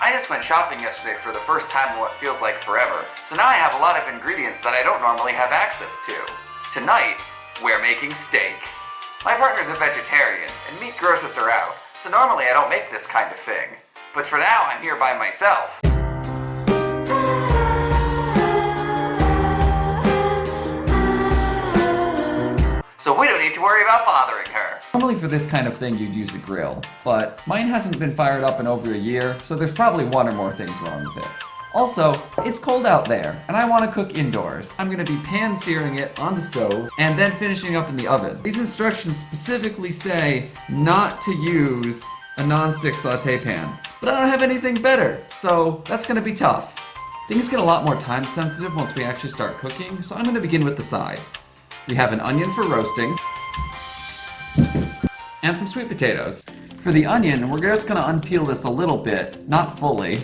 I just went shopping yesterday for the first time in what feels like forever, so now I have a lot of ingredients that I don't normally have access to. Tonight, we're making steak. My partner's a vegetarian, and meat grosses her out, so normally I don't make this kind of thing. But for now, I'm here by myself. So we don't need to worry about bothering her. Normally for this kind of thing you'd use a grill, but mine hasn't been fired up in over a year, so there's probably one or more things wrong with it. Also, it's cold out there, and I want to cook indoors. I'm going to be pan-searing it on the stove, and then finishing up in the oven. These instructions specifically say not to use a non-stick saute pan, but I don't have anything better, so that's going to be tough. Things get a lot more time sensitive once we actually start cooking, so I'm going to begin with the sides. We have an onion for roasting, and some sweet potatoes. For the onion, we're just gonna unpeel this a little bit, not fully.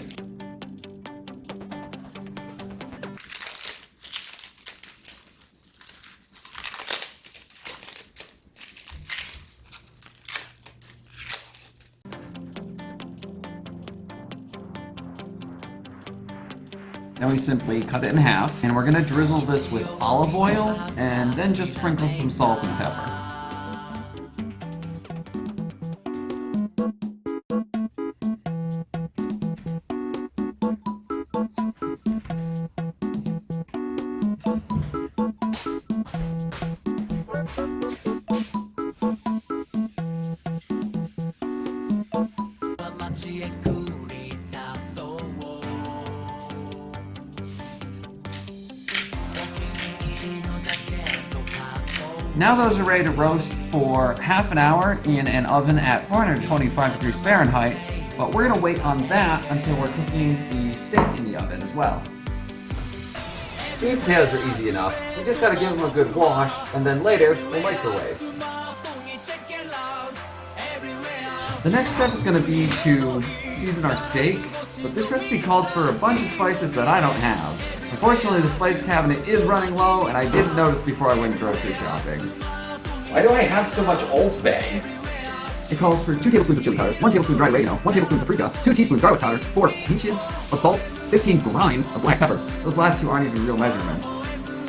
Then we simply cut it in half, and we're gonna drizzle this with olive oil, and then just sprinkle some salt and pepper. Now those are ready to roast for half an hour in an oven at 425 degrees Fahrenheit, but we're gonna wait on that until we're cooking the steak in the oven as well. Sweet potatoes are easy enough. We just gotta give them a good wash, and then later, we'll microwave. The next step is gonna be to season our steak, but this recipe calls for a bunch of spices that I don't have. Unfortunately, the spice cabinet is running low, and I didn't notice before I went grocery shopping. Why do I have so much Old Bay? It calls for 2 tablespoons of chili powder, 1 tablespoon of dried oregano, 1 tablespoon of paprika, 2 teaspoons garlic powder, 4 pinches of salt, 15 grinds of black pepper. Those last two aren't even real measurements.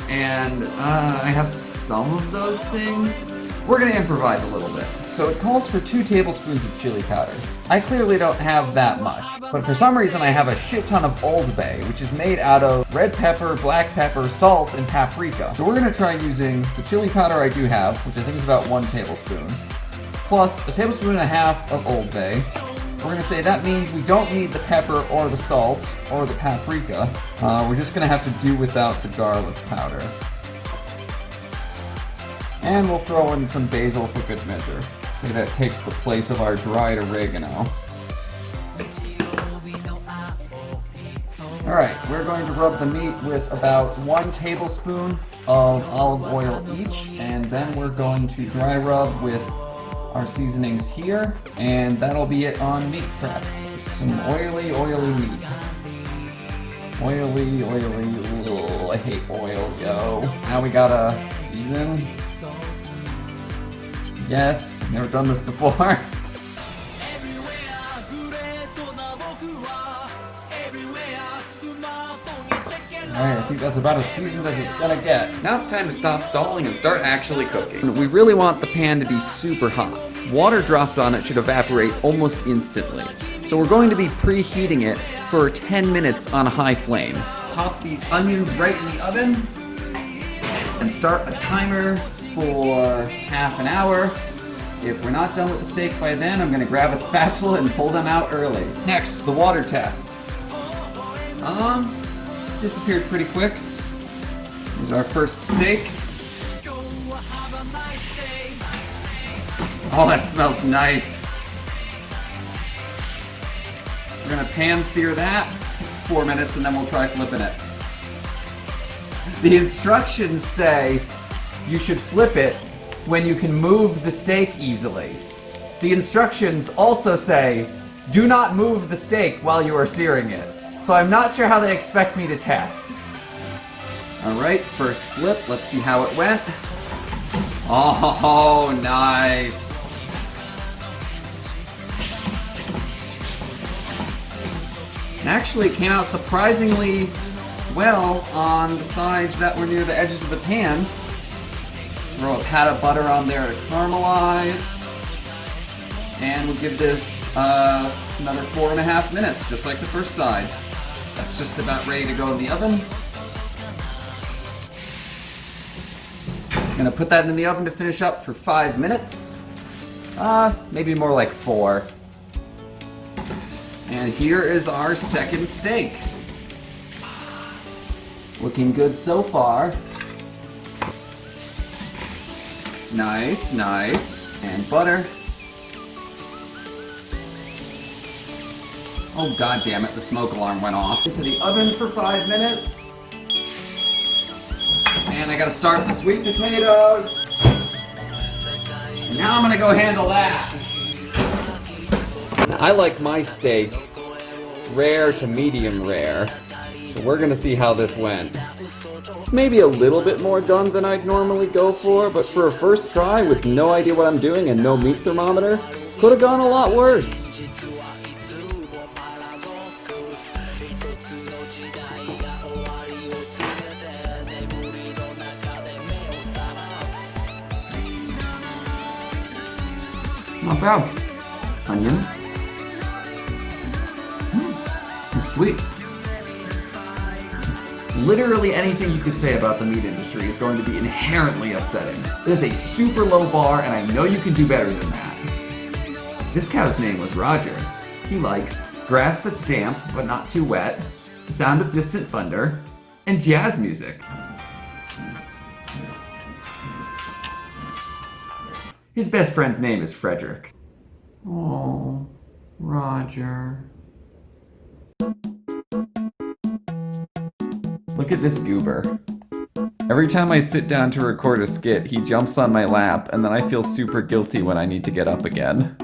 And I have some of those things. We're gonna improvise a little bit. So it calls for 2 tablespoons of chili powder. I clearly don't have that much, but for some reason I have a shit ton of Old Bay, which is made out of red pepper, black pepper, salt, and paprika. So we're gonna try using the chili powder I do have, which I think is about 1 tablespoon, plus a tablespoon and a half of Old Bay. We're gonna say that means we don't need the pepper or the salt or the paprika. We're just gonna have to do without the garlic powder. And we'll throw in some basil for good measure. I think that takes the place of our dried oregano. Alright, we're going to rub the meat with about 1 tablespoon of olive oil each, and then we're going to dry rub with our seasonings here, and that'll be it on meat prep. Just some oily meat. Oily, ugh, I hate oil, yo. Now we gotta season. Yes, never done this before. Alright, I think that's about as seasoned as it's gonna get. Now it's time to stop stalling and start actually cooking. We really want the pan to be super hot. Water dropped on it should evaporate almost instantly. So we're going to be preheating it for 10 minutes on a high flame. Pop these onions right in the oven and start a timer for half an hour. If we're not done with the steak by then, I'm gonna grab a spatula and pull them out early. Next, the water test. Disappeared pretty quick. Here's our first steak. Oh, that smells nice. We're gonna pan-sear that 4 minutes and then we'll try flipping it. The instructions say you should flip it when you can move the steak easily. The instructions also say, do not move the steak while you are searing it. So I'm not sure how they expect me to test. Alright, first flip, let's see how it went. Oh, nice. And actually it came out surprisingly well on the sides that were near the edges of the pan. Throw a pat of butter on there to caramelize. And we'll give this another 4.5 minutes, just like the first side. That's just about ready to go in the oven. I'm gonna put that in the oven to finish up for 5 minutes. Maybe more like 4. And here is our second steak. Looking good so far. Nice, nice. And butter. Oh god damn it, the smoke alarm went off. Into the oven for 5 minutes. And I gotta start the sweet potatoes. And now I'm gonna go handle that. I like my steak rare to medium rare. So we're gonna see how this went. It's maybe a little bit more done than I'd normally go for, but for a first try with no idea what I'm doing and no meat thermometer, could have gone a lot worse. Not bad. Onion. Sweet. Literally anything you could say about the meat industry is going to be inherently upsetting. This is a super low bar, and I know you can do better than that. This cow's name was Roger. He likes grass that's damp but not too wet, the sound of distant thunder, and jazz music. His best friend's name is Frederick. Oh, Roger. Look at this goober. Every time I sit down to record a skit, he jumps on my lap, and then I feel super guilty when I need to get up again.